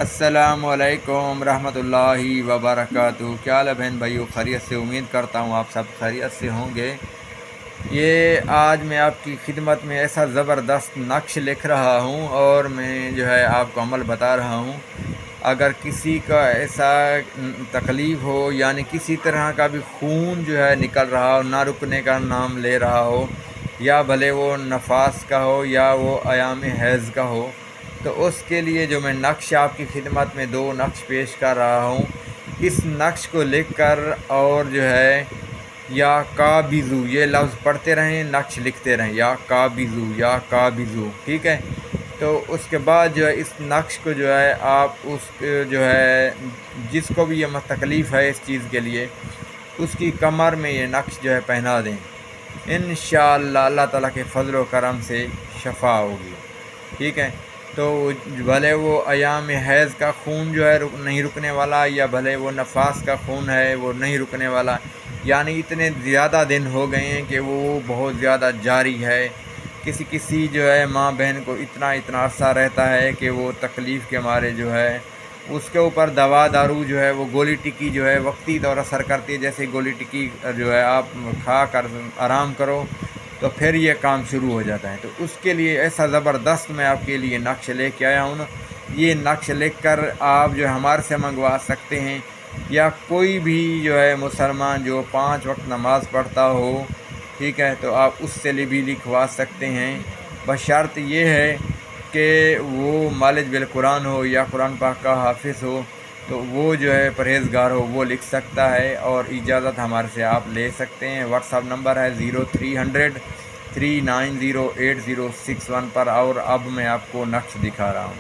अस्सलामुअलैकुम रहमतुल्लाहि वबरकातुहू। क्या हाल है बहन भाइयों, खैरियत से? उम्मीद करता हूँ आप सब खैरियत से होंगे। ये आज मैं आपकी खिदमत में ऐसा ज़बरदस्त नक्श लिख रहा हूँ और मैं जो है आपको अमल बता रहा हूँ। अगर किसी का ऐसा तकलीफ़ हो, यानी किसी तरह का भी खून जो है निकल रहा हो, ना रुकने का नाम ले रहा हो, या भले वो नफास का हो या वो अयाम हैज़ का हो, तो उसके लिए जो मैं नक्श आपकी खिदमत में दो नक्श पेश कर रहा हूँ। इस नक्श को लिख कर और जो है या काबिज़ू ये लफ्ज़ पढ़ते रहें, नक्श लिखते रहें, या काबिज़ू, ठीक है। तो उसके बाद जो है इस नक्श को जो है आप उस जो है जिसको भी ये तकलीफ़ है इस चीज़ के लिए, उसकी कमर में ये नक्श जो है पहना दें। इंशाअल्लाह अल्लाह ताला के फजल व करम से शफ़ा होगी, ठीक है। तो भले वो अयाम हैज़ का खून जो है नहीं रुकने वाला, या भले वो नफास का खून है वो नहीं रुकने वाला, यानी इतने ज़्यादा दिन हो गए हैं कि वो बहुत ज़्यादा जारी है। किसी जो है माँ बहन को इतना अरसा रहता है कि वो तकलीफ़ के मारे जो है उसके ऊपर दवा दारू जो है वो गोली टिक्की जो है वक्ती तौर असर करती है। जैसे गोली टिक्की जो है आप खा कर आराम करो तो फिर ये काम शुरू हो जाता है। तो उसके लिए ऐसा ज़बरदस्त मैं आपके लिए नक्श लेके आया हूँ ना। ये नक्श लिख कर आप जो है हमारे से मंगवा सकते हैं, या कोई भी जो है मुसलमान जो 5 वक्त नमाज़ पढ़ता हो, ठीक है, तो आप उससे भी लिखवा सकते हैं। बशर्त ये है कि वो मालिज बिल कुरान हो या कुरान पाक का हाफिज़ हो, तो वो जो है परहेज़गार हो वो लिख सकता है, और इजाज़त हमारे से आप ले सकते हैं। व्हाट्सअप नंबर है 0300 3908061 पर। और अब मैं आपको नक्श दिखा रहा हूँ।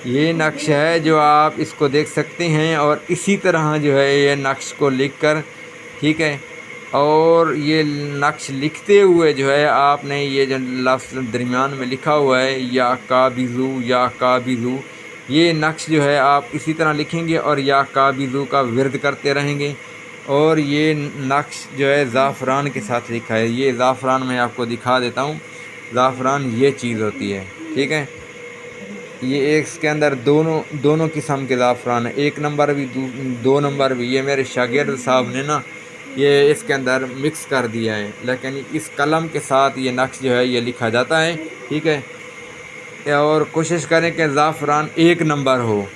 ये नक्श है जो आप इसको देख सकते हैं, और इसी तरह जो है ये नक्श को लिख कर, ठीक है, और ये नक्श लिखते हुए जो है आपने ये जो लफ्ज़ दरमियान में लिखा हुआ है या काबिज़ू, ये नक्श जो है आप इसी तरह लिखेंगे और या काबिज़ू का विर्द करते रहेंगे। और ये नक्श जो है ज़ाफ़रान के साथ लिखा है। ये ज़ाफ़रान मैं आपको दिखा देता हूँ। ज़ाफ़रान ये चीज़ होती है, ठीक है। ये इसके अंदर दोनों किस्म के ज़ाफ़रान है, 1 नंबर भी 2 नंबर भी। ये मेरे शागिर्द साहब ने ना ये इसके अंदर मिक्स कर दिया है, लेकिन इस कलम के साथ ये नक्श जो है ये लिखा जाता है, ठीक है। और कोशिश करें कि ज़ाफ़रान 1 नंबर हो,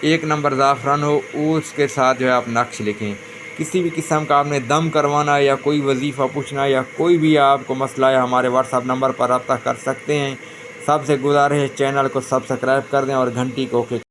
1 नंबर ज़ाफ़रान हो, उसके साथ जो है आप नक्श लिखें। किसी भी किस्म का आपने दम करवाना या कोई वजीफ़ा पूछना या कोई भी आपको मसला है, हमारे व्हाट्सअप नंबर पर रब्ता कर सकते हैं। सबसे गुजारिश है चैनल को सब्सक्राइब कर दें और घंटी को